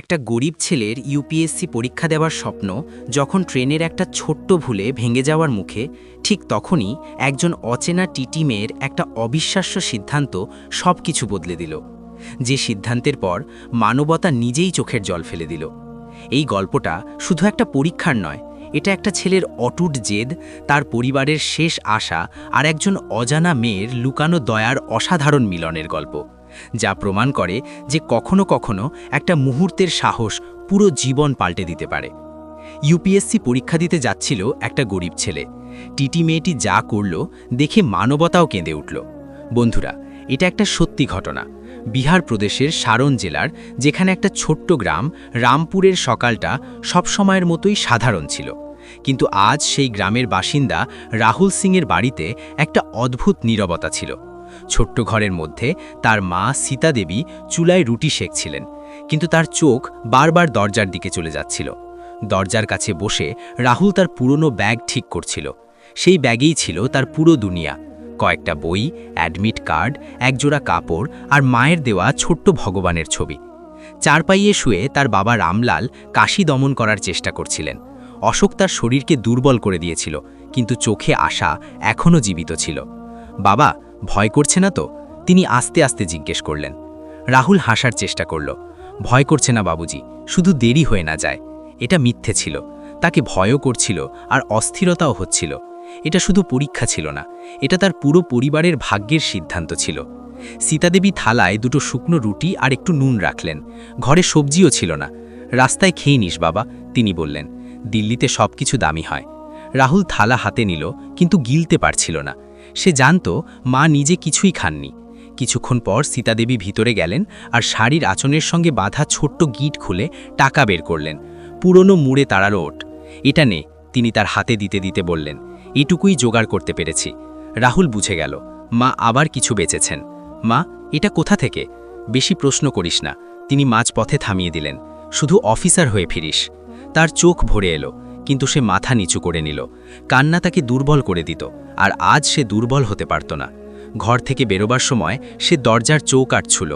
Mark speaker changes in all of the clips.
Speaker 1: একটা গরিব ছেলের ইউপিএসসি পরীক্ষা দেওয়ার স্বপ্ন যখন ট্রেনের একটা ছোট্ট ভুলে ভেঙে যাওয়ার মুখে, ঠিক তখনই একজন অচেনা টিটি মেয়ের একটা অবিশ্বাস্য সিদ্ধান্ত সব কিছু বদলে দিল। যে সিদ্ধান্তের পর মানবতা নিজেই চোখের জল ফেলে দিল। এই গল্পটা শুধু একটা পরীক্ষার নয়, এটা একটা ছেলের অটুট জেদ, তার পরিবারের শেষ আশা আর একজন অজানা মেয়ের লুকানো দয়ার অসাধারণ মিলনের গল্প, যা প্রমাণ করে যে কখনো কখনো একটা মুহূর্তের সাহস পুরো জীবন পাল্টে দিতে পারে। ইউপিএসসি পরীক্ষা দিতে যাচ্ছিল একটা গরিব ছেলে। টিটি মেয়েটি যা করল দেখে মানবতাও কেঁদে উঠল। বন্ধুরা, এটা একটা সত্যি ঘটনা। বিহার প্রদেশের সারন জেলার যেখানে একটা ছোট্ট গ্রাম রামপুরের সকালটা সবসময়ের মতোই সাধারণ ছিল, কিন্তু আজ সেই গ্রামের বাসিন্দা রাহুল সিংয়ের বাড়িতে একটা অদ্ভুত নীরবতা ছিল। ছোট্ট ঘরের মধ্যে তার মা সীতা দেবী চুলায় রুটি সেঁকছিলেন, কিন্তু তার চোখ বারবার দরজার দিকে চলে যাচ্ছিল। দরজার কাছে বসে রাহুল তার পুরনো ব্যাগ ঠিক করছিল। সেই ব্যাগেই ছিল তার পুরো দুনিয়া, কয়েকটা বই, অ্যাডমিট কার্ড, একজোড়া কাপড় আর মায়ের দেওয়া ছোট্ট ভগবানের ছবি। চারপাইয়ে শুয়ে তার বাবা রামলাল কাশি দমন করার চেষ্টা করছিলেন। অশোক তার শরীরকে দুর্বল করে দিয়েছিল, কিন্তু চোখে আশা এখনও জীবিত ছিল। বাবা, ভয় করছে না তো? তিনি আস্তে আস্তে জিজ্ঞেস করলেন। রাহুল হাসার চেষ্টা করল। ভয় করছে না বাবুজি, শুধু দেরি হয়ে না যায়। এটা মিথ্যে ছিল। তাকে ভয়ও করছিল আর অস্থিরতাও হচ্ছিল। এটা শুধু পরীক্ষা ছিল না, এটা তার পুরো পরিবারের ভাগ্যের সিদ্ধান্ত ছিল। সীতাদেবী থালায় দুটো শুকনো রুটি আর একটু নুন রাখলেন। ঘরে সবজিও ছিল না। রাস্তায় খেয়ে নিস বাবা, তিনি বললেন। দিল্লিতে সব কিছু দামি হয়। রাহুল থালা হাতে নিল, কিন্তু গিলতে পারছিল না। সে জানত মা নিজে কিছুই খাননি। কিছুক্ষণ পর সীতাদেবী ভিতরে গেলেন আর শাড়ির আঁচলের সঙ্গে বাঁধা ছোট্ট গিট খুলে টাকা বের করলেন। পুরনো মুড়ে তাড়ার ওট। এটা নে, তিনি তার হাতে দিতে দিতে বললেন। এটুকুই জোগাড় করতে পেরেছি। রাহুল বুঝে গেল মা আবার কিছু বেচেছেন। মা, এটা কোথা থেকে? বেশি প্রশ্ন করিস না, তিনি মাঝপথে থামিয়ে দিলেন। শুধু অফিসার হয়ে ফিরিস। তার চোখ ভরে এলো, কিন্তু সে মাথা নিচু করে নিল। কান্না তাকে দুর্বল করে দিত, আর আজ সে দুর্বল হতে পারত না। ঘর থেকে বেরোবার সময় সে দরজার চৌক আটছুল।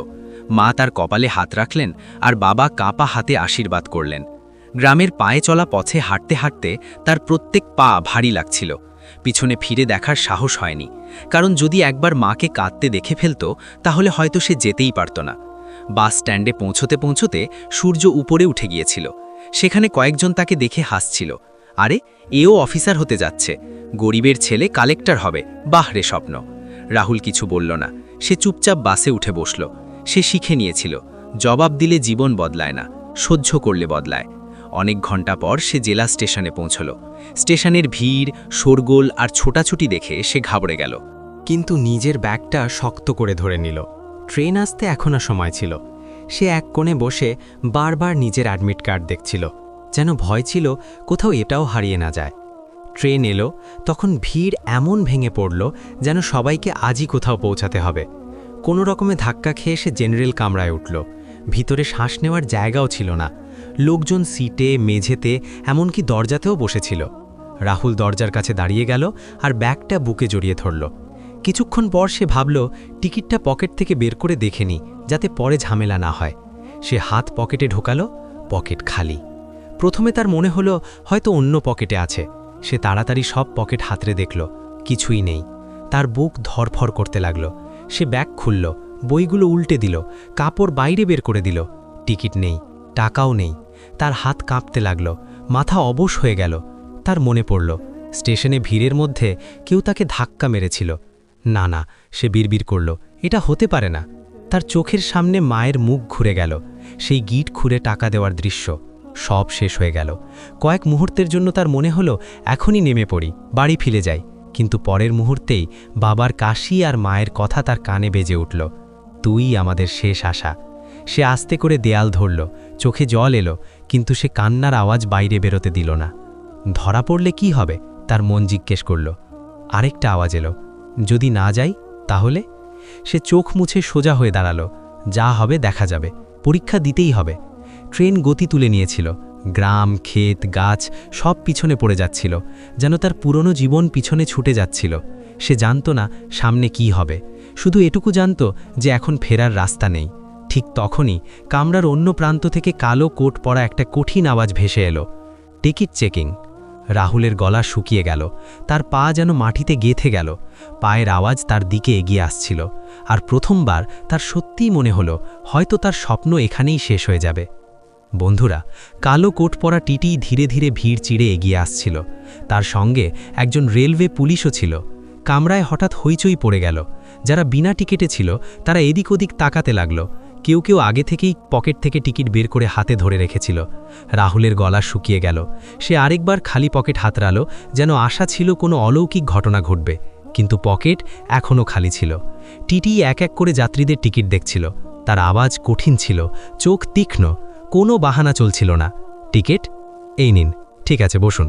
Speaker 1: মা তার কপালে হাত রাখলেন আর বাবা কাঁপা হাতে আশীর্বাদ করলেন। গ্রামের পায়ে চলা পথে হাঁটতে হাঁটতে তার প্রত্যেক পা ভারী লাগছিল। পিছনে ফিরে দেখার সাহস হয়নি, কারণ যদি একবার মাকে কাঁদতে দেখে ফেলত তাহলে হয়তো সে যেতেই পারত না। বাস স্ট্যান্ডে পৌঁছতে পৌঁছতে সূর্য উপরে উঠে গিয়েছিল। সেখানে কয়েকজন তাকে দেখে হাসছিল। আরে, এও অফিসার হতে যাচ্ছে। গরিবের ছেলে কালেক্টর হবে, বাহ রে স্বপ্ন। রাহুল কিছু বলল না। সে চুপচাপ বাসে উঠে বসল। সে শিখে নিয়েছিল, জবাব দিলে জীবন বদলায় না, সহ্য করলে বদলায়। অনেক ঘন্টা পর সে জেলা স্টেশনে পৌঁছল। স্টেশনের ভিড়, শোরগোল আর ছোটাছুটি দেখে সে ঘাবড়ে গেল,
Speaker 2: কিন্তু নিজের ব্যাগটা শক্ত করে ধরে নিল। ট্রেন আসতে এখনও সময় ছিল। সে এক কোণে বসে বারবার নিজের অ্যাডমিট কার্ড দেখছিল, যেন ভয় ছিল কোথাও এটাও হারিয়ে না যায়। ট্রেন এলো, তখন ভিড় এমন ভেঙে পড়ল যেন সবাইকে আজই কোথাও পৌঁছাতে হবে। কোনো রকমে ধাক্কা খেয়ে সে জেনারেল কামরায় উঠল। ভিতরে শ্বাস নেওয়ার জায়গাও ছিল না। লোকজন সিটে, মেঝেতে, এমনকি দরজাতেও বসেছিল। রাহুল দরজার কাছে দাঁড়িয়ে গেল আর ব্যাগটা বুকে জড়িয়ে ধরল। কিছুক্ষণ পর সে ভাবল টিকিটটা পকেট থেকে বের করে দেখে নি, যাতে পরে ঝামেলা না হয়। সে হাত পকেটে ঢোকালো, পকেট খালি। প্রথমে তার মনে হলো হয়তো অন্য পকেটে আছে। সে তাড়াতাড়ি সব পকেট হাতড়ে দেখল, কিছুই নেই। তার বুক ধরফর করতে লাগল। সে ব্যাগ খুলল, বইগুলো উল্টে দিল, কাপড় বাইরে বের করে দিল। টিকিট নেই, টাকাও নেই। তার হাত কাঁপতে লাগল, মাথা অবশ হয়ে গেল। তার মনে পড়ল স্টেশনে ভিড়ের মধ্যে কেউ তাকে ধাক্কা মেরেছিল। না না, সে বিড়বিড় করল, এটা হতে পারে না। তার চোখের সামনে মায়ের মুখ ঘুরে গেল। সেই গিট খুঁড়ে টাকা দেওয়ার দৃশ্য সব শেষ হয়ে গেল। কয়েক মুহূর্তের জন্য তার মনে হলো এখনই নেমে পড়ি, বাড়ি ফিরে যাই। কিন্তু পরের মুহূর্তেই বাবার কাশি আর মায়ের কথা তার কানে বেজে উঠল। তুই আমাদের শেষ আশা। সে আস্তে করে দেয়াল ধরল, চোখে জল এলো, কিন্তু সে কান্নার আওয়াজ বাইরে বেরোতে দিল না। ধরা পড়লে কি হবে, তার মন জিজ্ঞেস করল। আরেকটা আওয়াজ এলো, যদি না যাই তাহলে? সে চোখ মুছে সোজা হয়ে দাঁড়ালো। যা হবে দেখা যাবে, পরীক্ষা দিতেই হবে। ট্রেন গতি তুলে নিয়েছিল। গ্রাম, ক্ষেত, গাছ সব পিছনে পড়ে যাচ্ছিল, যেন তার পুরনো জীবন পিছনে ছুটে যাচ্ছিল। সে জানত না সামনে কি হবে, শুধু এটুকু জানত যে এখন ফেরার রাস্তা নেই। ঠিক তখনই কামরার অন্য প্রান্ত থেকে কালো কোট পরা একটা কঠিন আওয়াজ ভেসে এলো। Ticket checking. রাহুলের গলা শুকিয়ে গেল, তার পা যেন মাটিতে গেঁথে গেল। পায়ের আওয়াজ তার দিকে এগিয়ে আসছিল, আর প্রথমবার তার সত্যিই মনে হলো হয়তো তার স্বপ্ন এখানেই শেষ হয়ে যাবে। বন্ধুরা, কালো কোট পরা টিটি ধীরে ধীরে ভিড় চিড়ে এগিয়ে আসছিল। তার সঙ্গে একজন রেলওয়ে পুলিশও ছিল। কামরায় হঠাৎ হইচই পড়ে গেল। যারা বিনা টিকিটে ছিল তারা এদিক ওদিক তাকাতে লাগল। কেউ কেউ আগে থেকেই পকেট থেকে টিকিট বের করে হাতে ধরে রেখেছিল। রাহুলের গলা শুকিয়ে গেল। সে আরেকবার খালি পকেট হাতড়ালো, যেন আশা ছিল কোনো অলৌকিক ঘটনা ঘটবে, কিন্তু পকেট এখনও খালি ছিল। টিটি এক এক করে যাত্রীদের টিকিট দেখছিল। তার আওয়াজ কঠিন ছিল, চোখ তীক্ষ্ণ, কোনো বাহানা চলছিল না। টিকিট? এই নিন। ঠিক আছে, বসুন।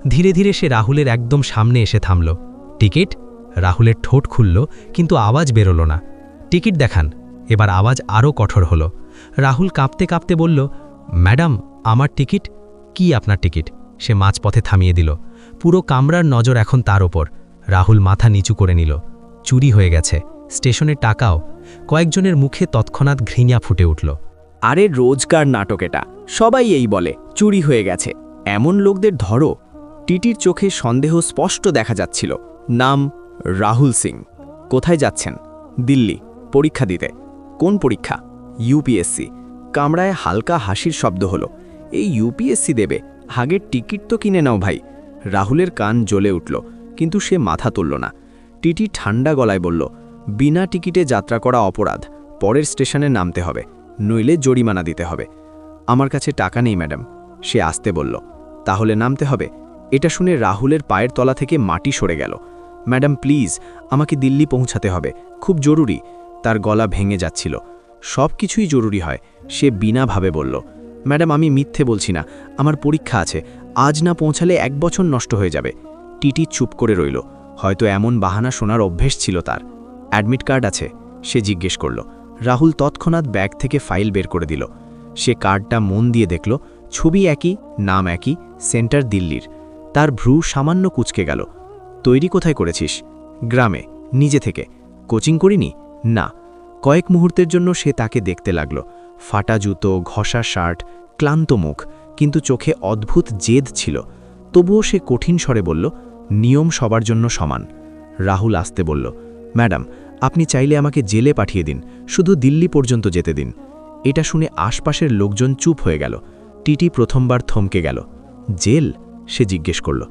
Speaker 2: ধীরে ধীরে সে রাহুলের একদম সামনে এসে থামল। টিকিট? রাহুলের ঠোঁট খুলল, কিন্তু আওয়াজ বেরোল না। টিকিট দেখান। এবার আওয়াজ আরও কঠোর হলো। রাহুল কাঁপতে কাঁপতে বলল, ম্যাডাম, আমার টিকিট। কি আপনার টিকিট? সে মাঝপথে থামিয়ে দিল। পুরো কামরার নজর এখন তার ওপর। রাহুল মাথা নিচু করে নিল। চুরি হয়ে গেছে, স্টেশনের টাকাও। কয়েকজনের মুখে তৎক্ষণাৎ ঘৃণা ফুটে উঠল।
Speaker 3: আরে রোজকার নাটক এটা, সবাই এই বলে চুরি হয়ে গেছে। এমন লোকদের ধরো। টিটির চোখে সন্দেহ স্পষ্ট দেখা যাচ্ছিল। নাম রাহুল সিং। কোথায় যাচ্ছেন? দিল্লি। পরীক্ষা দিতে। কোন পরীক্ষা? ইউপিএসসি। কামরায় হালকা হাসির শব্দ হলো। এই ইউপিএসসি দেবে? আগের টিকিট তো কিনে নাও ভাই। রাহুলের কান জ্বলে উঠল, কিন্তু সে মাথা তুলল না। টিটি ঠান্ডা গলায় বলল, বিনা টিকিটে যাত্রা করা অপরাধ। পরের স্টেশনে নামতে হবে, নইলে জরিমানা দিতে হবে। আমার কাছে টাকা নেই ম্যাডাম, সে আসতে বলল। তাহলে নামতে হবে? এটা শুনে রাহুলের পায়ের তলা থেকে মাটি সরে গেল। ম্যাডাম প্লিজ, আমাকে দিল্লি পৌঁছাতে হবে, খুব জরুরি। তার গলা ভেঙে যাচ্ছিল। সব কিছুই জরুরি হয়, সে বিনাভাবে বলল। ম্যাডাম, আমি মিথ্যে বলছি না, আমার পরীক্ষা আছে, আজ না পৌঁছালে 1 বছর নষ্ট হয়ে যাবে। টিটি চুপ করে রইল। হয়তো এমন বাহানা শোনার অভ্যেস ছিল তার। অ্যাডমিট কার্ড আছে? সে জিজ্ঞেস করল। রাহুল তৎক্ষণাৎ ব্যাগ থেকে ফাইল বের করে দিল। সে কার্ডটা মন দিয়ে দেখল। ছবি একই, নাম একই, সেন্টার দিল্লির। তার ভ্রু সামান্য কুঁচকে গেল। তৈরি কোথায় করেছিস? গ্রামে, নিজে থেকে। কোচিং করিনি? না। কয়েক মুহূর্তের জন্য সে তাকে দেখতে লাগল। ফাটা জুতো, ঘষা শার্ট, ক্লান্ত মুখ, কিন্তু চোখে অদ্ভুত জেদ ছিল। তবুও সে কঠিন স্বরে বলল, নিয়ম সবার জন্য সমান। রাহুল আসতে বলল, ম্যাডাম, আপনি চাইলে আমাকে জেলে পাঠিয়ে দিন, শুধু দিল্লি পর্যন্ত যেতে দিন। এটা শুনে আশপাশের লোকজন চুপ হয়ে গেল। টিটি প্রথমবার থমকে গেল। জেল? সে জিজ্ঞেস করল।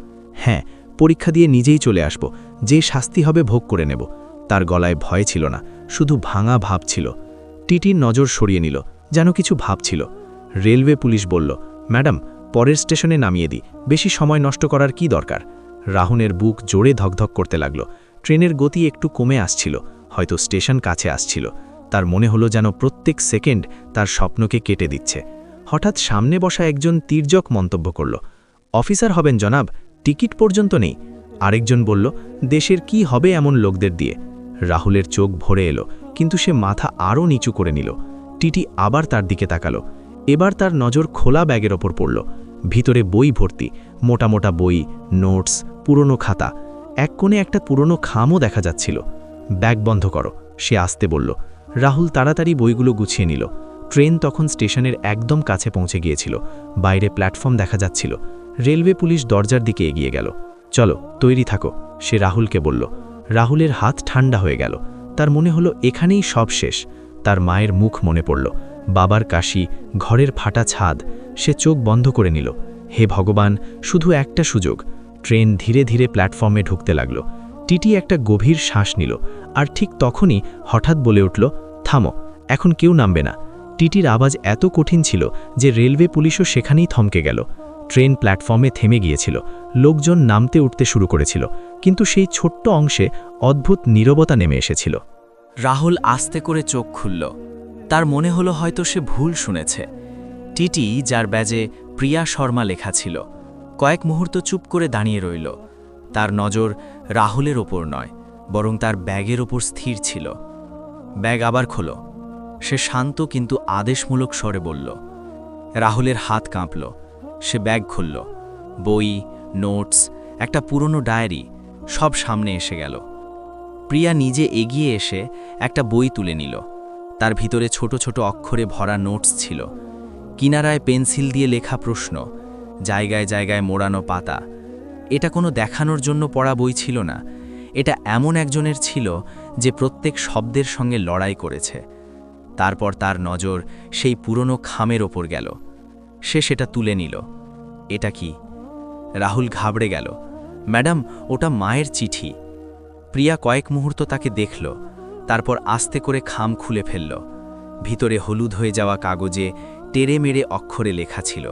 Speaker 3: হ্যাঁ, পরীক্ষা দিয়ে নিজেই চলে আসব, যে শাস্তি হবে ভোগ করে নেব। তার গলায় ভয় ছিল না, শুধু ভাঙা ভাব ছিল। টিটির নজর সরিয়ে নিল, যেন কিছু ভাবছিল। রেলওয়ে পুলিশ বলল, ম্যাডাম, পরের স্টেশনে নামিয়ে দিই, বেশি সময় নষ্ট করার কি দরকার? রাহুলের বুক জোরে ধকধক করতে লাগল। ট্রেনের গতি একটু কমে আসছিল, হয়তো স্টেশন কাছে আসছিল। তার মনে হলো যেন প্রত্যেক সেকেন্ড তার স্বপ্নকে কেটে দিচ্ছে। হঠাৎ সামনে বসা একজন তির্যক মন্তব্য করল, অফিসার হবেন জনাব, টিকিট পর্যন্ত নেই। আরেকজন বলল, দেশের কি হবে এমন লোকদের দিয়ে? রাহুলের চোখ ভরে এলো, কিন্তু সে মাথা আরও নিচু করে নিল। টিটি আবার তার দিকে তাকালো। এবার তার নজর খোলা ব্যাগের ওপর পড়ল। ভিতরে বই ভর্তি, মোটা মোটা বই, নোটস, পুরনো খাতা। এক কোণে একটা পুরনো খামও দেখা যাচ্ছিল। ব্যাগ বন্ধ করো, সে আসতে বলল। রাহুল তাড়াতাড়ি বইগুলো গুছিয়ে নিল। ট্রেন তখন স্টেশনের একদম কাছে পৌঁছে গিয়েছিল। বাইরে প্ল্যাটফর্ম দেখা যাচ্ছিল। রেলওয়ে পুলিশ দরজার দিকে এগিয়ে গেল। চলো, তৈরি থাকো, সে রাহুলকে বলল। রাহুলের হাত ঠান্ডা হয়ে গেল। তার মনে হলো এখানেই সব শেষ। তার মায়ের মুখ মনে পড়ল, বাবার কাশি, ঘরের ফাটা ছাদ। সে চোখ বন্ধ করে নিল। হে ভগবান, শুধু একটা সুযোগ। ট্রেন ধীরে ধীরে প্ল্যাটফর্মে ঢুকতে লাগল। টিটি একটা গভীর শ্বাস নিল, আর ঠিক তখনই হঠাৎ বলে উঠল, থামো, এখন কেউ নামবে না। টিটির আওয়াজ এত কঠিন ছিল যে রেলওয়ে পুলিশও সেখানেই থমকে গেল। ট্রেন প্ল্যাটফর্মে থেমে গিয়েছিল। লোকজন নামতে উঠতে শুরু করেছিল, কিন্তু সেই ছোট্ট অংশে অদ্ভুত নীরবতা নেমে এসেছিল।
Speaker 1: রাহুল আস্তে করে চোখ খুলল। তার মনে হলো হয়তো সে ভুল শুনেছে। টিটি, যার ব্যাজে প্রিয়া শর্মা লেখা ছিল, কয়েক মুহূর্ত চুপ করে দাঁড়িয়ে রইল। তার নজর রাহুলের ওপর নয়, বরং তার ব্যাগের ওপর স্থির ছিল। ব্যাগ আবার খোলো, সে শান্ত কিন্তু আদেশমূলক স্বরে বলল। রাহুলের হাত কাঁপল। সে ব্যাগ খুলল। বই, নোটস, একটা পুরনো ডায়েরি, সব সামনে এসে গেল। প্রিয়া নিজে এগিয়ে এসে একটা বই তুলে নিল। তার ভিতরে ছোট ছোট অক্ষরে ভরা নোটস ছিল, কিনারায় পেন্সিল দিয়ে লেখা প্রশ্ন, জায়গায় জায়গায় মোড়ানো পাতা। এটা কোনো দেখানোর জন্য পড়া বই ছিল না, এটা এমন একজনের ছিল যে প্রত্যেক শব্দের সঙ্গে লড়াই করেছে। তারপর তার নজর সেই পুরনো খামের ওপর গেল। সে সেটা তুলে নিল। এটা কি? রাহুল ঘাবড়ে গেল। ম্যাডাম, ওটা মায়ের চিঠি। প্রিয়া কয়েক মুহূর্ত তাকে দেখল, তারপর আস্তে করে খাম খুলে ফেলল। ভিতরে হলুদ হয়ে যাওয়া কাগজে টেরে মেরে অক্ষরে লেখা ছিল,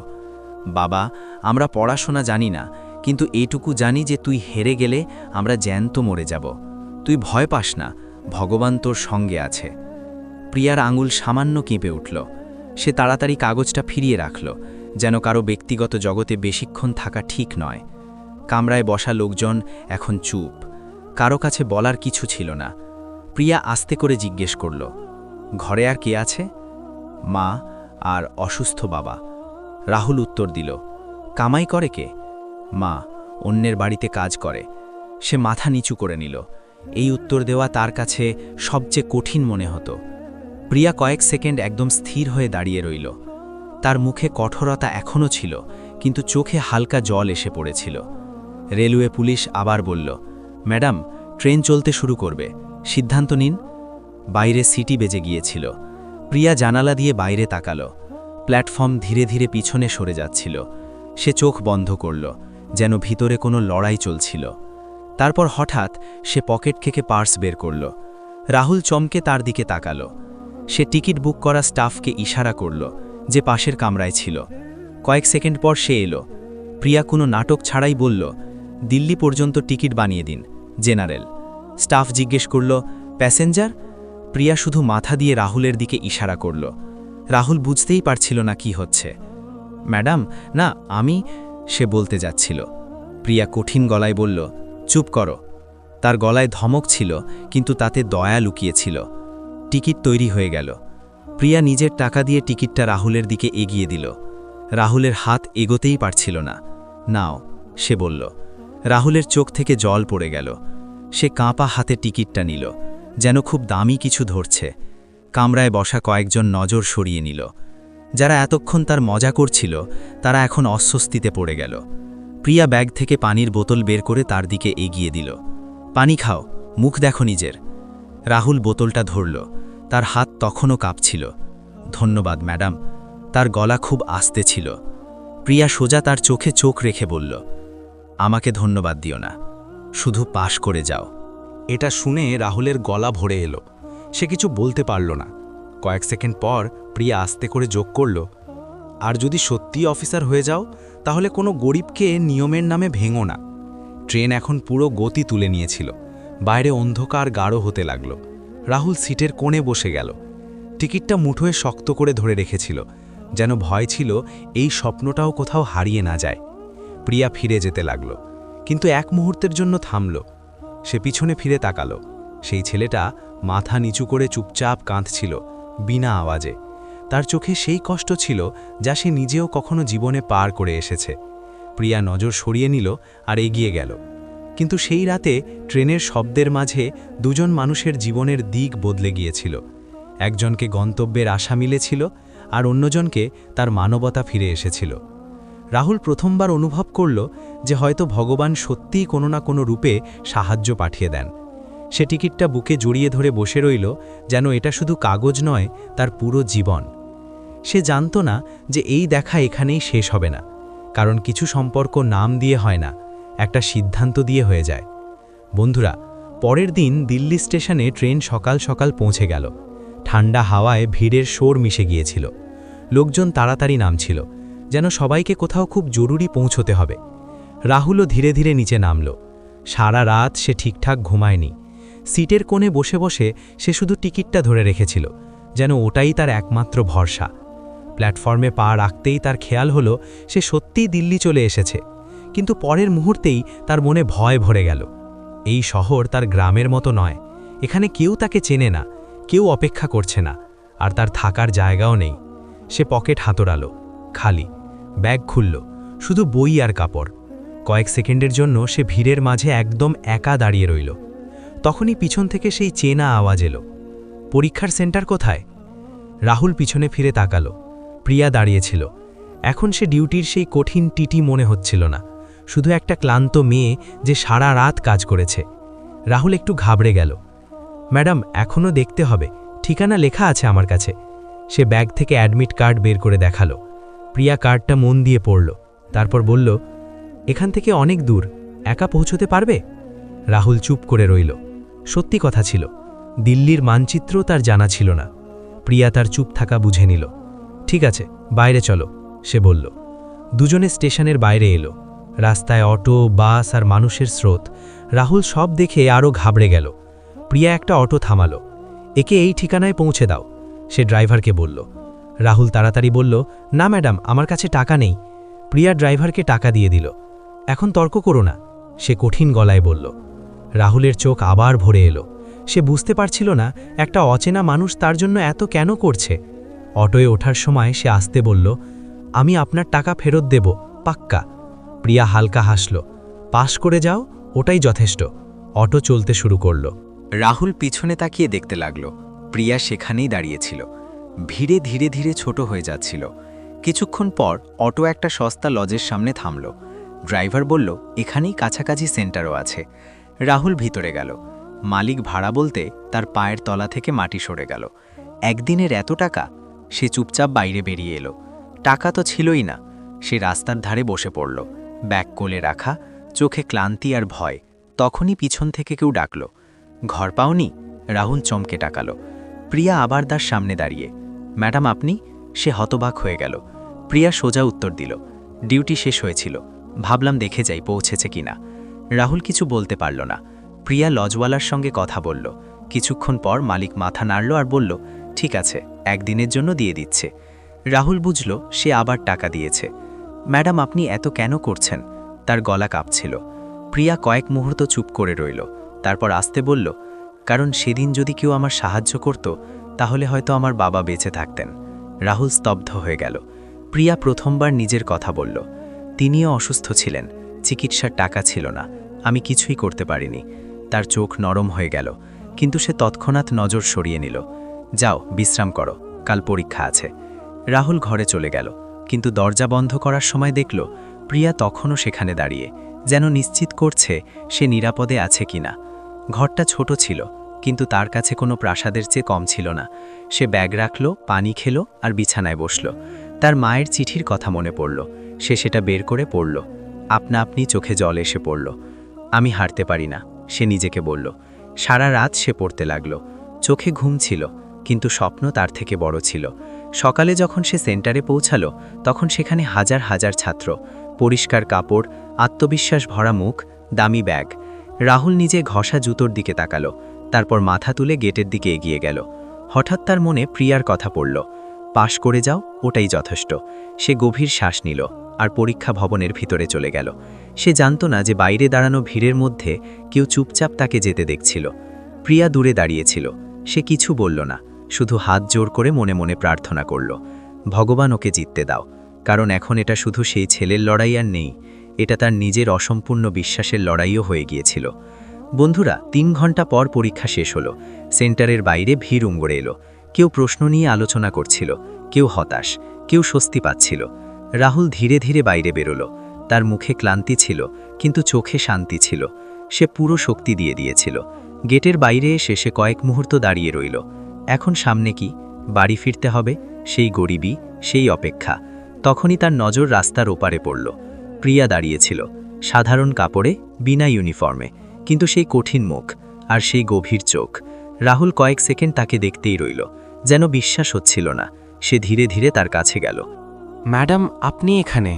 Speaker 1: বাবা, আমরা পড়াশোনা জানি না, কিন্তু এইটুকু জানি যে তুই হেরে গেলে আমরা জ্যান্ত মরে যাব। তুই ভয় পাস না, ভগবান তোর সঙ্গে আছে। প্রিয়ার আঙুল সামান্য কেঁপে উঠল। সে তাড়াতাড়ি কাগজটা ফিরিয়ে রাখল, যেন কারো ব্যক্তিগত জগতে বেশিক্ষণ থাকা ঠিক নয়। কামরায় বসা লোকজন এখন চুপ, কারো কাছে বলার কিছু ছিল না। প্রিয়া আস্তে করে জিজ্ঞেস করল, ঘরে আর কে আছে? মা আর অসুস্থ বাবা। রাহুল উত্তর দিল, কামাই করে কে? মা, অন্যের বাড়িতে কাজ করে। সে মাথা নিচু করে নিল। এই উত্তর দেওয়া তার কাছে সবচেয়ে কঠিন মনে হতো। প্রিয়া কয়েক সেকেন্ড একদম স্থির হয়ে দাঁড়িয়ে রইল। তার মুখে কঠোরতা এখনও ছিল, কিন্তু চোখে হালকা জল এসে পড়েছিল। রেলওয়ে পুলিশ আবার বলল, ম্যাডাম, ট্রেন চলতে শুরু করবে, সিদ্ধান্ত নিন। বাইরে সিটি বেজে গিয়েছিল। প্রিয়া জানালা দিয়ে বাইরে তাকালো। প্ল্যাটফর্ম ধীরে ধীরে পিছনে সরে যাচ্ছিল। সে চোখ বন্ধ করল, যেন ভিতরে কোনো লড়াই চলছিল। তারপর হঠাৎ সে পকেট থেকে পার্স বের করল। রাহুল চমকে তার দিকে তাকালো। সে টিকিট বুক করা স্টাফকে ইশারা করল, যে পাশের কামরায় ছিল। কয়েক সেকেন্ড পর সে এলো। প্রিয়া কোনো নাটক ছাড়াই বলল, দিল্লি পর্যন্ত টিকিট বানিয়ে দিন, জেনারেল। স্টাফ জিজ্ঞেস করল, প্যাসেঞ্জার? প্রিয়া শুধু মাথা দিয়ে রাহুলের দিকে ইশারা করল। রাহুল বুঝতেই পারছিল না কি হচ্ছে। ম্যাডাম, না, আমি, সে বলতে যাচ্ছিল। প্রিয়া কঠিন গলায় বলল, চুপ করো। তার গলায় ধমক ছিল, কিন্তু তাতে দয়া লুকিয়েছিল। টিকিট তৈরি হয়ে গেল। প্রিয়া নিজের টাকা দিয়ে টিকিটটা রাহুলের দিকে এগিয়ে দিল। রাহুলের হাত এগোতেই পারছিল না। নাও, সে বলল। রাহুলের চোখ থেকে জল পড়ে গেল। সে কাঁপা হাতে টিকিটটা নিল, যেন খুব দামি কিছু ধরছে। কামরায় বসা কয়েকজন নজর সরিয়ে নিল। যারা এতক্ষণ তার মজা করছিল, তারা এখন অস্বস্তিতে পড়ে গেল। প্রিয়া ব্যাগ থেকে পানির বোতল বের করে তার দিকে এগিয়ে দিল। পানি খাও, মুখ দেখো নিজের। রাহুল বোতলটা ধরল। তার হাত তখনও কাঁপছিল। ধন্যবাদ ম্যাডাম। তার গলা খুব আস্তে ছিল। প্রিয়া সোজা তার চোখে চোখ রেখে বলল, আমাকে ধন্যবাদ দিও না, শুধু পাশ করে যাও।
Speaker 4: এটা শুনে রাহুলের গলা ভরে এলো। সে কিছু বলতে পারল না। কয়েক সেকেন্ড পর প্রিয়া আস্তে করে যোগ করল, আর যদি সত্যি অফিসার হয়ে যাও, তাহলে কোনো গরিবকে নিয়মের নামে ভেঙো না। ট্রেন এখন পুরো গতি তুলে নিয়েছিল। বাইরে অন্ধকার গাঢ় হতে লাগল। রাহুল সিটের কোণে বসে গেল। টিকিটটা মুঠোয় শক্ত করে ধরে রেখেছিল, যেন ভয় ছিল এই স্বপ্নটাও কোথাও হারিয়ে না যায়। প্রিয়া ফিরে যেতে লাগল, কিন্তু এক মুহূর্তের জন্য থামল। সে পিছনে ফিরে তাকালো। সেই ছেলেটা মাথা নিচু করে চুপচাপ কাঁদছিল, বিনা আওয়াজে। তার চোখে সেই কষ্ট ছিল যা সে নিজেও কখনো জীবনে পার করে এসেছে। প্রিয়া নজর সরিয়ে নিল আর এগিয়ে গেল। কিন্তু সেই রাতে ট্রেনের শব্দের মাঝে দুজন মানুষের জীবনের দিক বদলে গিয়েছিল। একজনকে গন্তব্যের আশা মিলেছিল, আর অন্যজনকে তার মানবতা ফিরে এসেছিল। রাহুল প্রথমবার অনুভব করল যে হয়তো ভগবান সত্যিই কোনো না কোনো রূপে সাহায্য পাঠিয়ে দেন। সে টিকিটটা বুকে জড়িয়ে ধরে বসে রইল, যেন এটা শুধু কাগজ নয়, তার পুরো জীবন। সে জানত না যে এই দেখা এখানেই শেষ হবে না, কারণ কিছু সম্পর্ক নাম দিয়ে হয় না, একটা সিদ্ধান্ত দিয়ে হয়ে যায়। বন্ধুরা, পরের দিন দিল্লি স্টেশনে ট্রেন সকাল সকাল পৌঁছে গেল। ঠান্ডা হাওয়ায় ভিড়ের শোর মিশে গিয়েছিল। লোকজন তাড়াতাড়ি নামছিল, যেন সবাইকে কোথাও খুব জরুরি পৌঁছতে হবে। রাহুলও ধীরে ধীরে নিচে নামল। সারা রাত সে ঠিকঠাক ঘুমায়নি। সিটের কোণে বসে বসে সে শুধু টিকিটটা ধরে রেখেছিল, যেন ওটাই তার একমাত্র ভরসা। প্ল্যাটফর্মে পা রাখতেই তার খেয়াল হলো সে সত্যিই দিল্লি চলে এসেছে। কিন্তু পরের মুহূর্তেই তার মনে ভয় ভরে গেল। এই শহর তার গ্রামের মতো নয়। এখানে কেউ তাকে চেনে না, কেউ অপেক্ষা করছে না, আর তার থাকার জায়গাও নেই। সে পকেট হাতড়ালো, খালি। ব্যাগ খুলল, শুধু বই আর কাপড়। কয়েক সেকেন্ডের জন্য সে ভিড়ের মাঝে একদম একা দাঁড়িয়ে রইল। তখনই পিছন থেকে সেই চেনা আওয়াজ এলো, পরীক্ষার সেন্টার কোথায়?
Speaker 2: রাহুল পিছনে ফিরে তাকালো। প্রিয়া দাঁড়িয়েছিল। এখন সে ডিউটির সেই কঠিন টিটি মনে হচ্ছিল না, শুধু একটা ক্লান্ত মেয়ে যে সারা রাত কাজ করেছে। রাহুল একটু ঘাবড়ে গেল। ম্যাডাম, এখনও দেখতে হবে, ঠিকানা লেখা আছে আমার কাছে। সে ব্যাগ থেকে অ্যাডমিট কার্ড বের করে দেখালো। প্রিয়া কার্ডটা মন দিয়ে পড়ল, তারপর বলল, এখান থেকে অনেক দূর, একা পৌঁছতে পারবে? রাহুল চুপ করে রইল। সত্যি কথা ছিল, দিল্লির মানচিত্র তার জানা ছিল না। প্রিয়া তার চুপ থাকা বুঝে নিল। ঠিক আছে, বাইরে চলো, সে বলল। দুজনে স্টেশনের বাইরে এলো। রাস্তায় অটো, বাস আর মানুষের স্রোত। রাহুল সব দেখে আরও ঘাবড়ে গেল। প্রিয়া একটা অটো থামালো। একে এই ঠিকানায় পৌঁছে দাও, সে ড্রাইভারকে বলল। রাহুল তাড়াতাড়ি বলল, না ম্যাডাম, আমার কাছে টাকা নেই। প্রিয়া ড্রাইভারকে টাকা দিয়ে দিল। এখন তর্ক করো না, সে কঠিন গলায় বলল। রাহুলের চোখ আবার ভরে এলো। সে বুঝতে পারছিল না একটা অচেনা মানুষ তার জন্য এত কেন করছে। অটোয় ওঠার সময় সে আস্তে বলল, আমি আপনার টাকা ফেরত দেব, পাক্কা। প্রিয়া হালকা হাসল। পাস করে যাও, ওটাই যথেষ্ট। অটো চলতে শুরু করল।
Speaker 1: রাহুল পিছনে তাকিয়ে দেখতে লাগল। প্রিয়া সেখানেই দাঁড়িয়েছিল। ভিড়ে ধীরে ধীরে ছোট হয়ে যাচ্ছিল। কিছুক্ষণ পর অটো একটা সস্তা লজের সামনে থামল। ড্রাইভার বলল, এখানেই কাছাকাছি সেন্টারও আছে। রাহুল ভিতরে গেল। মালিক ভাড়া বলতে তার পায়ের তলা থেকে মাটি সরে গেল। একদিনের এত টাকা! সে চুপচাপ বাইরে বেরিয়ে এলো। টাকা তো ছিলই না। সে রাস্তার ধারে বসে পড়ল, ব্যাগ কোলে রাখা, চোখে ক্লান্তি আর ভয়। তখনই পিছন থেকে কেউ ডাকল, ঘর পাওনি? রাহুল চমকে টাকালো। প্রিয়া আবার তার সামনে দাঁড়িয়ে। ম্যাডাম, আপনি? সে হতবাক হয়ে গেল। প্রিয়া সোজা উত্তর দিল, ডিউটি শেষ হয়েছিল, ভাবলাম দেখে যাই পৌঁছেছে কিনা। রাহুল কিছু বলতে পারল না। প্রিয়া লজওয়ালার সঙ্গে কথা বলল। কিছুক্ষণ পর মালিক মাথা নাড়ল আর বলল, ঠিক আছে, একদিনের জন্য দিয়ে দিচ্ছে। রাহুল বুঝল সে আবার টাকা দিয়েছে। ম্যাডাম, আপনি এত কেন করছেন? তার গলা কাঁপছিল। প্রিয়া কয়েক মুহূর্ত চুপ করে রইল, তারপর আস্তে বলল, কারণ সেদিন যদি কেউ আমার সাহায্য করত, তাহলে হয়তো আমার বাবা বেঁচে থাকতেন। রাহুল স্তব্ধ হয়ে গেল। প্রিয়া প্রথমবার নিজের কথা বলল। তিনিও অসুস্থ ছিলেন, চিকিৎসার টাকা ছিল না, আমি কিছুই করতে পারিনি। তার চোখ নরম হয়ে গেল, কিন্তু সে তৎক্ষণাৎ নজর সরিয়ে নিল। যাও, বিশ্রাম করো, কাল পরীক্ষা আছে। রাহুল ঘরে চলে গেল, কিন্তু দরজা বন্ধ করার সময় দেখল প্রিয়া তখনও সেখানে দাঁড়িয়ে, যেন নিশ্চিত করছে সে নিরাপদে আছে কিনা। ঘরটা ছোট ছিল, কিন্তু তার কাছে কোনো প্রাসাদের চেয়ে কম ছিল না। সে ব্যাগ রাখল, পানি খেল আর বিছানায় বসল। তার মায়ের চিঠির কথা মনে পড়ল। সে সেটা বের করে পড়ল। আপনা আপনি চোখে জল এসে পড়ল। আমি হারতে পারি না, সে নিজেকে বলল। সারা রাত সে পড়তে লাগল। চোখে ঘুম ছিল, কিন্তু স্বপ্ন তার থেকে বড় ছিল। সকালে যখন সে সেন্টারে পৌঁছালো, তখন সেখানে হাজার হাজার ছাত্র, পরিষ্কার কাপড়, আত্মবিশ্বাস ভরা মুখ, দামি ব্যাগ। রাহুল নিজে ঘষা জুতোর দিকে তাকালো, তারপর মাথা তুলে গেটের দিকে এগিয়ে গেল। হঠাৎ তার মনে প্রিয়ার কথা পড়ল। পাশ করে যাও, ওটাই যথেষ্ট। সে গভীর শ্বাস নিল আর পরীক্ষা ভবনের ভিতরে চলে গেল। সে জানত না যে বাইরে দাঁড়ানো ভিড়ের মধ্যে কেউ চুপচাপ তাকে যেতে দেখছিল। প্রিয়া দূরে দাঁড়িয়েছিল। সে কিছু বলল না, শুধু হাত জোর করে মনে মনে প্রার্থনা করল, ভগবান ওকে জিততে দাও। কারণ এখন এটা শুধু সেই ছেলের লড়াই আর নেই, এটা তার নিজের অসম্পূর্ণ বিশ্বাসের লড়াইও হয়ে গিয়েছিল। বন্ধুরা, 3 ঘন্টা পর পরীক্ষা শেষ হলো। সেন্টারের বাইরে ভিড় উঙ্গড়ে এলো। কেউ প্রশ্ন নিয়ে আলোচনা করছিল, কেউ হতাশ, কেউ স্বস্তি পাচ্ছিল। রাহুল ধীরে ধীরে বাইরে বেরোলো। তার মুখে ক্লান্তি ছিল, কিন্তু চোখে শান্তি ছিল। সে পুরো শক্তি দিয়ে দিয়েছিল। গেটের বাইরে এসে সে কয়েক মুহূর্ত দাঁড়িয়ে রইল। এখন সামনে কি? বাড়ি ফিরতে হবে, সেই গরিবী, সেই অপেক্ষা। তখনই তার নজর রাস্তার ওপারে পড়ল। প্রিয়া দাঁড়িয়েছিল, সাধারণ কাপড়ে, বিনা ইউনিফর্মে, কিন্তু সেই কঠিন মুখ আর সেই গভীর চোখ। রাহুল কয়েক সেকেন্ড তাকে দেখতেই রইল, যেন বিশ্বাস হচ্ছিল না। সে ধীরে ধীরে তার কাছে গেল।
Speaker 2: ম্যাডাম, আপনি এখানে?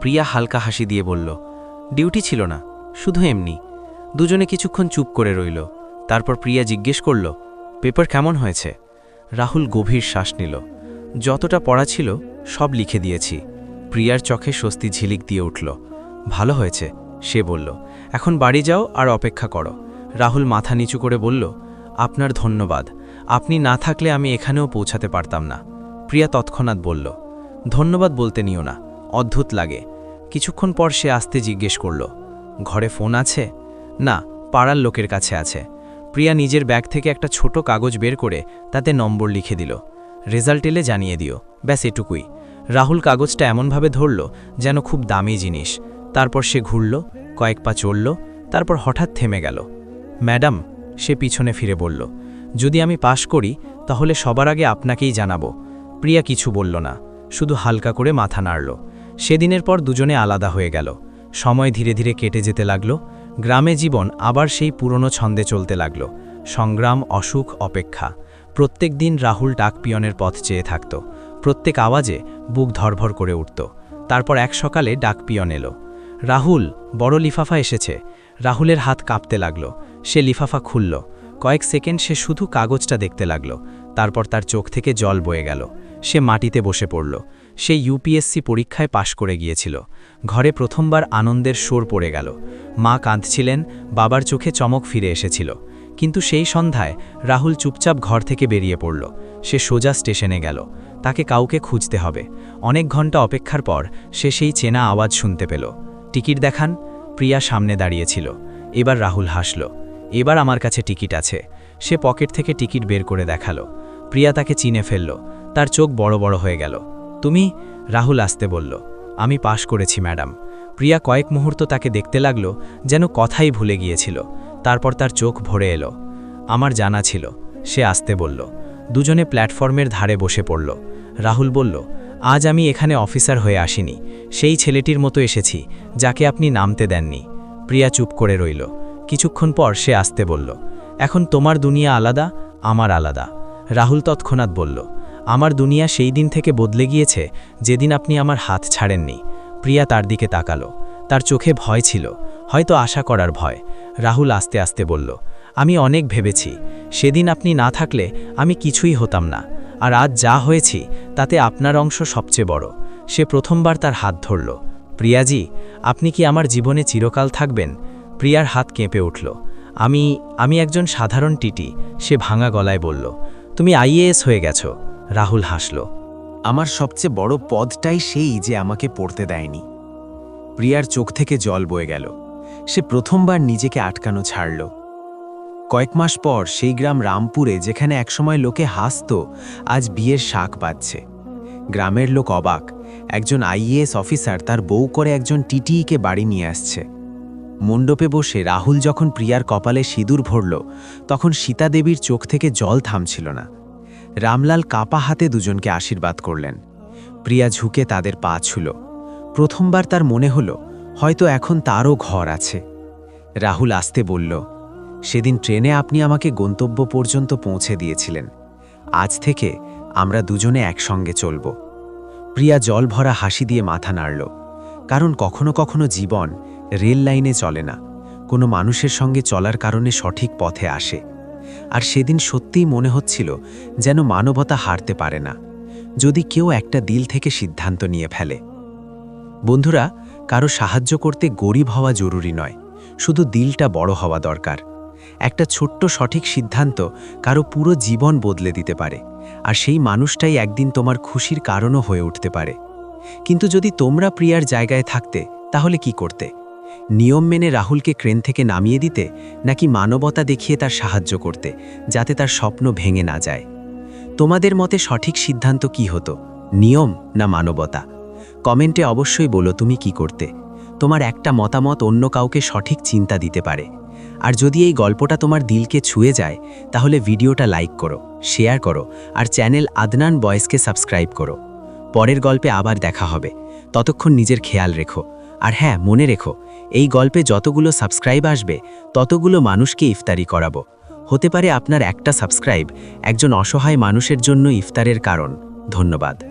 Speaker 2: প্রিয়া হালকা হাসি দিয়ে বলল। ডিউটি ছিল না, শুধু এমনি। দুজনে কিছুক্ষণ চুপ করে রইল। তারপর প্রিয়া জিজ্ঞেস করল, পেপার কেমন হয়েছে? রাহুল গভীর শ্বাস নিল। যতটা পড়া ছিল সব লিখে দিয়েছি। প্রিয়ার চোখে স্বস্তি ঝিলিক দিয়ে উঠল। ভালো হয়েছে, সে বলল। এখন বাড়ি যাও আর অপেক্ষা করো। রাহুল মাথা নিচু করে বলল, আপনার ধন্যবাদ, আপনি না থাকলে আমি এখানেও পৌঁছাতে পারতাম না। প্রিয়া তৎক্ষণাৎ বলল, ধন্যবাদ বলতে নিও না, অদ্ভুত লাগে। কিছুক্ষণ পর সে আস্তে জিজ্ঞেস করল, ঘরে ফোন আছে? না, পাড়ার লোকের কাছে আছে। প্রিয়া নিজের ব্যাগ থেকে একটা ছোট কাগজ বের করে তাতে নম্বর লিখে দিল।
Speaker 5: রেজাল্ট এলে জানিয়ে দিও, ব্যাস এটুকুই। রাহুল কাগজটা এমনভাবে ধরল যেন খুব দামি জিনিস। তারপর সে ঘুরল, কয়েক পা চলল, তারপর হঠাৎ থেমে গেল। ম্যাডাম, সে পিছনে ফিরে বলল, যদি আমি পাশ করি তাহলে সবার আগে আপনাকেই জানাবো। প্রিয়া কিছু বলল না, শুধু হালকা করে মাথা নাড়ল। সেদিনের পর দুজনে আলাদা হয়ে গেল। সময় ধীরে ধীরে কেটে যেতে লাগল। গ্রামে জীবন আবার সেই পুরনো ছন্দে চলতে লাগল। সংগ্রাম, অসুখ, অপেক্ষা। প্রত্যেক দিন রাহুল ডাক পিয়নের পথ চেয়ে থাকত। প্রত্যেক আওয়াজে বুক ধরভর করে উঠত। তারপর এক সকালে ডাক পিয়ন এলো। রাহুল, বড় লিফাফা এসেছে। রাহুলের হাত কাঁপতে লাগল। সে লিফাফা খুলল। কয়েক সেকেন্ড সে শুধু কাগজটা দেখতে লাগল। তারপর তার চোখ থেকে জল বয়ে গেল। সে মাটিতে বসে পড়ল। সে ইউপিএসসি পরীক্ষায় পাশ করে গিয়েছিল। ঘরে প্রথমবার আনন্দের শোর পড়ে গেল। মা কাঁদছিলেন, বাবার চোখে চমক ফিরে এসেছিল। কিন্তু সেই সন্ধ্যায় রাহুল চুপচাপ ঘর থেকে বেরিয়ে পড়ল। সে সোজা স্টেশনে গেল। তাকে কাউকে খুঁজতে হবে। অনেক ঘন্টা অপেক্ষার পর সে সেই চেনা আওয়াজ শুনতে পেল। টিকিট দেখান। প্রিয়া সামনে দাঁড়িয়েছিল। এবার রাহুল হাসল। এবার আমার কাছে টিকিট আছে। সে পকেট থেকে টিকিট বের করে দেখালো। প্রিয়া তাকে চিনে ফেলল। তার চোখ বড় বড় হয়ে গেল। তুমি? রাহুল আসতে বলল। আমি পাশ করেছি ম্যাডাম। প্রিয়া কয়েক মুহূর্ত তাকে দেখতে লাগল, যেন কথাই ভুলে গিয়েছিল। তারপর তার চোখ ভরে এলো। আমার জানা ছিল। সে আসতে বলল। দুজনে প্ল্যাটফর্মের ধারে বসে পড়ল। রাহুল বলল, আজ আমি এখানে অফিসার হয়ে আসিনি। সেই ছেলেটির মতো এসেছি যাকে আপনি নামতে দেননি। প্রিয়া চুপ করে রইল। কিছুক্ষণ পর সে আসতে বলল, এখন তোমার দুনিয়া আলাদা, আমার আলাদা। রাহুল তৎক্ষণাৎ বলল, আমার দুনিয়া সেই দিন থেকে বদলে গিয়েছে যেদিন আপনি আমার হাত ছাড়েননি। প্রিয়া তার দিকে তাকালো। তার চোখে ভয় ছিল, হয়তো আশা করার ভয়। রাহুল আস্তে আস্তে বলল, আমি অনেক ভেবেছি। সেদিন আপনি না থাকলে আমি কিছুই হতাম না। আর আজ যা হয়েছি তাতে আপনার অংশ সবচেয়ে বড়। সে প্রথমবার তার হাত ধরল। প্রিয়াজি, আপনি কি আমার জীবনে চিরকাল থাকবেন? প্রিয়ার হাত কেঁপে উঠল। আমি একজন সাধারণ টিটি, সে ভাঙা গলায় বলল। তুমি আইএএস হয়ে গেছো। রাহুল হাসল।
Speaker 6: আমার সবচেয়ে বড় পদটাই সেই যে আমাকে পড়তে দেয়নি। প্রিয়ার চোখ থেকে জল বয়ে গেল। সে প্রথমবার নিজেকে আটকানো ছাড়ল। কয়েক মাস পর সেই গ্রাম রামপুরে, যেখানে একসময় লোকে হাসত, আজ বিয়ের শাক বাজছে। গ্রামের লোক অবাক। একজন আইএএস অফিসার তার বউ করে একজন টিটিইকে বাড়ি নিয়ে আসছে। মণ্ডপে বসে রাহুল যখন প্রিয়ার কপালে সিঁদুর ভরল, তখন সীতা দেবীর চোখ থেকে জল থামছিল না। রামলাল কাপা হাতে দুজনকে আশীর্বাদ করলেন। প্রিয়া ঝুঁকে তাদের পা ছুল। প্রথমবার তার মনে হলো হয়তো এখন তারও ঘর আছে। রাহুল আসতে বলল, সেদিন ট্রেনে আপনি আমাকে গন্তব্য পর্যন্ত পৌঁছে দিয়েছিলেন। আজ থেকে আমরা দুজনে একসঙ্গে চলব। প্রিয়া জল ভরা হাসি দিয়ে মাথা নাড়ল। কারণ কখনো কখনো জীবন রেল লাইনে চলে না, কোনো মানুষের সঙ্গে চলার কারণে সঠিক পথে আসে। আর সেদিন সত্যিই মনে হচ্ছিল যেন মানবতা হারতে পারে না, যদি কেউ একটা দিল থেকে সিদ্ধান্ত নিয়ে ফেলে। বন্ধুরা, কারো সাহায্য করতে গরিব হওয়া জরুরি নয়, শুধু দিলটা বড় হওয়া দরকার। একটা ছোট্ট সঠিক সিদ্ধান্ত কারো পুরো জীবন বদলে দিতে পারে, আর সেই মানুষটাই একদিন তোমার খুশির কারণও হয়ে উঠতে পারে। কিন্তু যদি তোমরা প্রিয়ার জায়গায় থাকতে, তাহলে কি করতে? নিয়ম মেনে রাহুলকে ক্রেন থেকে নামিয়ে দিতে, নাকি মানবতা দেখিয়ে তার সাহায্য করতে, যাতে তার স্বপ্ন ভেঙে না যায়? তোমাদের মতে সঠিক সিদ্ধান্ত কি হতো, নিয়ম না মানবতা? কমেন্টে অবশ্যই বলো তুমি কি করতে। তোমার একটা মতামত অন্য কাউকে সঠিক চিন্তা দিতে পারে। আর যদি এই গল্পটা তোমার দিলকে ছুঁয়ে যায়, তাহলে ভিডিওটা লাইক করো, শেয়ার করো, আর চ্যানেল আদনান বয়েসকে সাবস্ক্রাইব করো। পরের গল্পে আবার দেখা হবে। ততক্ষণ নিজের খেয়াল রেখো। আর হ্যাঁ, মনে রেখো, এই গল্পে যতগুলো সাবস্ক্রাইব আসবে, ততগুলো মানুষকে ইফতারি করাবো। হতে পারে আপনার একটা সাবস্ক্রাইব একজন অসহায় মানুষের জন্য ইফতারের কারণ। ধন্যবাদ।